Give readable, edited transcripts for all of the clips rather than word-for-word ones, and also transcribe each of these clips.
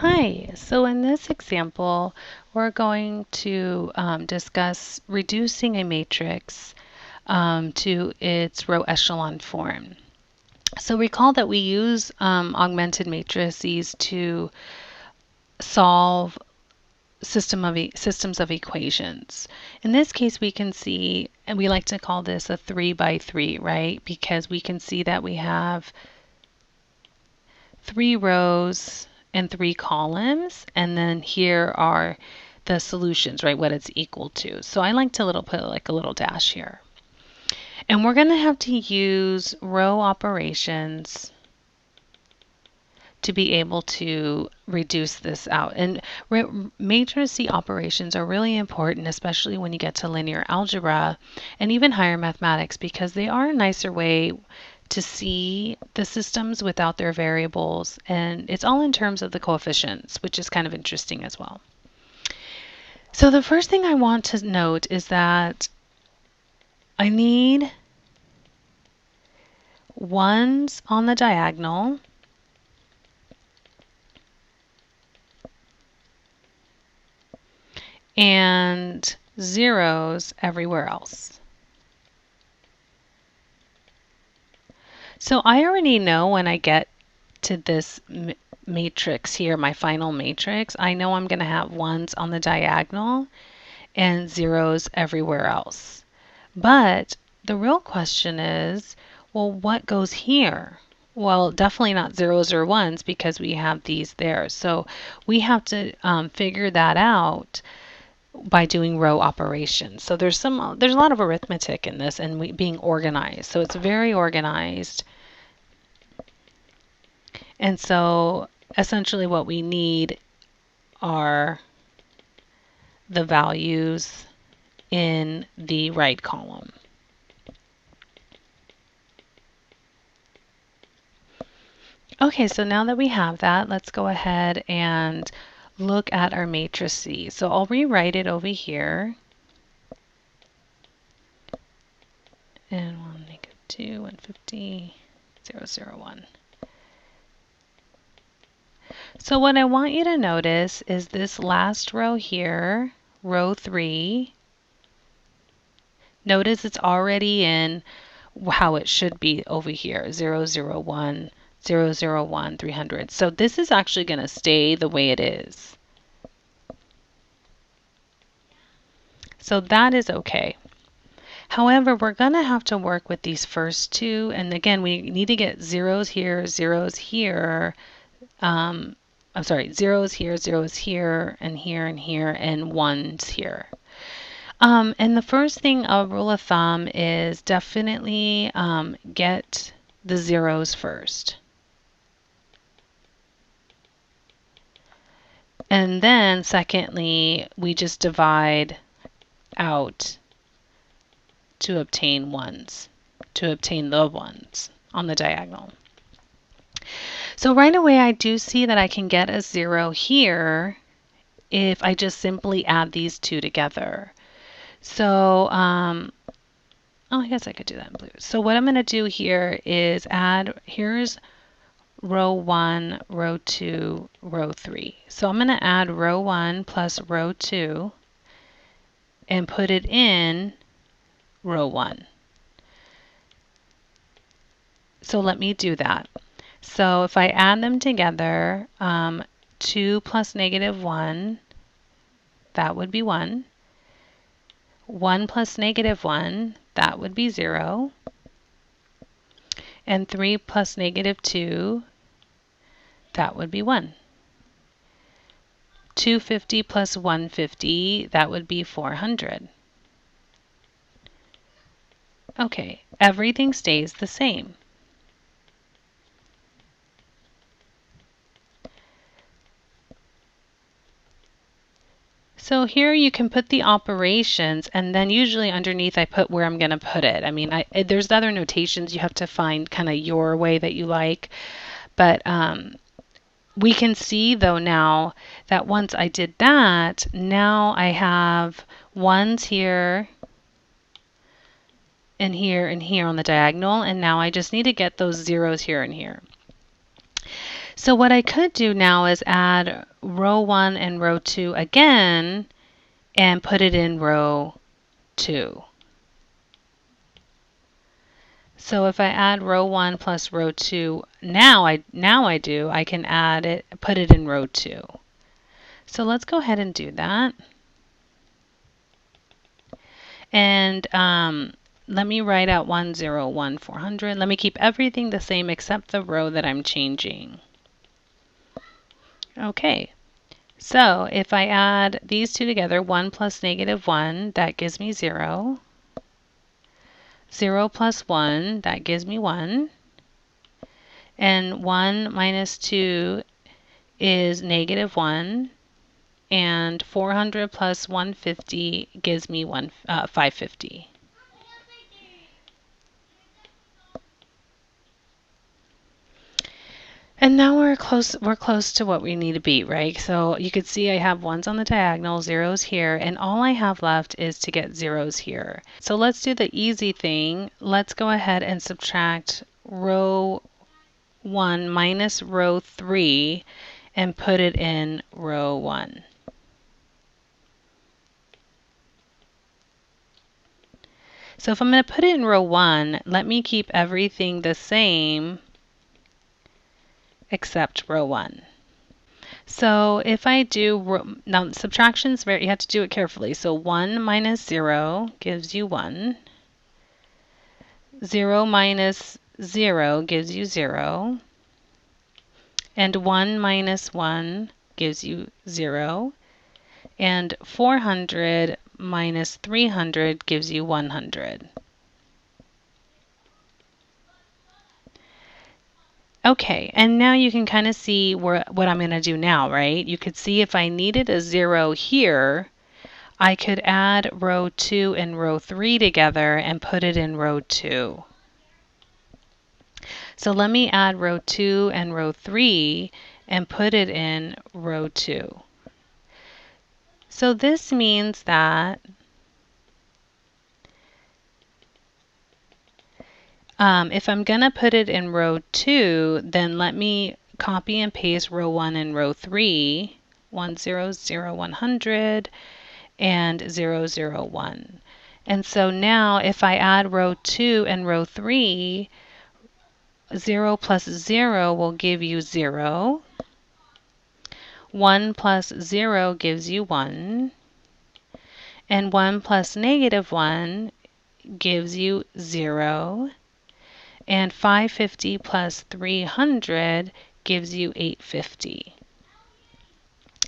Hi, so in this example, we're going to discuss reducing a matrix to its row echelon form. So recall that we use augmented matrices to solve systems of equations. In this case, we can see, and we like to call this a 3 by 3, right? Because we can see that we have 3 rows and 3 columns, and then here are the solutions, right, what it's equal to. So I like to put like a little dash here. And we're going to have to use row operations to be able to reduce this out. And matrix operations are really important, especially when you get to linear algebra and even higher mathematics, because they are a nicer way to see the systems without their variables. And it's all in terms of the coefficients, which is kind of interesting as well. So the first thing I want to note is that I need ones on the diagonal and zeros everywhere else. So I already know when I get to this matrix here, my final matrix, I know I'm going to have ones on the diagonal and zeros everywhere else. But the real question is, well, what goes here? Well, definitely not zeros or ones because we have these there. So we have to figure that out by doing row operations. So there's a lot of arithmetic in this and being organized. So it's very organized. And so essentially what we need are the values in the right column. Okay, so now that we have that, let's go ahead and look at our matrices. So I'll rewrite it over here. And 1, -2, 150, 0, 0, 1. So what I want you to notice is this last row here, row 3. Notice it's already in how it should be over here, 0, 0, 1, 0, 0, 1, 300. So this is actually going to stay the way it is. So that is okay. However, we're going to have to work with these first two. And again, we need to get zeros here, zeros here. I'm sorry, zeros here, zeros here, and here, and ones here. And the first thing, a rule of thumb, is definitely get the zeros first. And then secondly, we just divide out to obtain ones, to obtain the ones on the diagonal. So right away I do see that I can get a 0 here if I just simply add these two together. So, oh, I guess I could do that in blue. So what I'm going to do here is add, here's row 1, row 2, row 3. So I'm going to add row 1 plus row 2 and put it in row 1. So let me do that. So if I add them together, 2 plus -1, that would be 1. 1 plus -1, that would be 0. And 3 plus -2, that would be 1. 250 plus 150, that would be 400. Okay, everything stays the same. So here you can put the operations, and then usually underneath I put where I'm going to put it. I mean, there's other notations you have to find kind of your way that you like. But we can see, though, now that once I did that, now I have ones here and here and here on the diagonal, and now I just need to get those zeros here and here. So what I could do now is add row 1 and row 2 again and put it in row 2. So if I add row 1 plus row 2, I can add it, put it in row 2. So let's go ahead and do that. And let me write out 1, 0, 1, 400. Let me keep everything the same except the row that I'm changing. Okay, so if I add these two together, 1 plus negative 1, that gives me 0. 0 plus 1, that gives me 1. And 1 minus 2 is negative 1. And 400 plus 150 gives me 550. And now we're close to what we need to be, right? So you could see I have ones on the diagonal, zeros here, and all I have left is to get zeros here. So let's do the easy thing. Let's go ahead and subtract row 1 minus row 3 and put it in row 1. So if I'm going to put it in row 1, let me keep everything the same except row 1. So if I do, now subtraction's very, you have to do it carefully. So 1 minus 0 gives you 1. 0 minus 0 gives you 0. And 1 minus 1 gives you 0. And 400 minus 300 gives you 100. Okay, and now you can kind of see what I'm going to do now, right? You could see if I needed a 0 here, I could add row 2 and row 3 together and put it in row 2. So let me add row 2 and row 3 and put it in row 2. So this means that if I'm going to put it in row 2, then let me copy and paste row 1 and row 3, 1, 0, 0, 100, and 0, 0, 1. And so now if I add row 2 and row 3, 0 plus 0 will give you 0. 1 plus 0 gives you 1. And 1 plus negative 1 gives you 0. And 550 plus 300 gives you 850.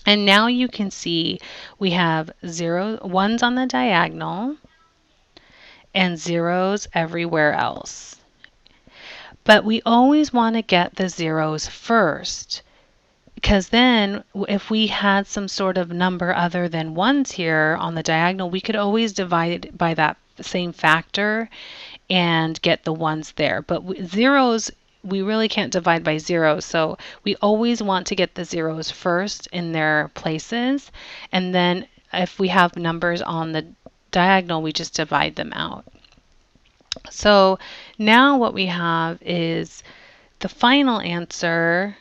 And now you can see we have ones on the diagonal and zeros everywhere else. But we always want to get the zeros first, because then if we had some sort of number other than ones here on the diagonal, we could always divide it by that same factor and get the ones there. But zeros, we really can't divide by zeros, so we always want to get the zeros first in their places, and then if we have numbers on the diagonal, we just divide them out. So now what we have is the final answer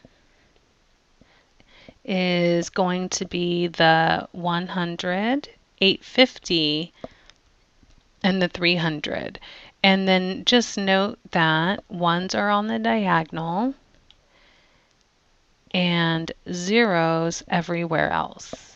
is going to be the 100, 850, and the 300. And then just note that ones are on the diagonal and zeros everywhere else.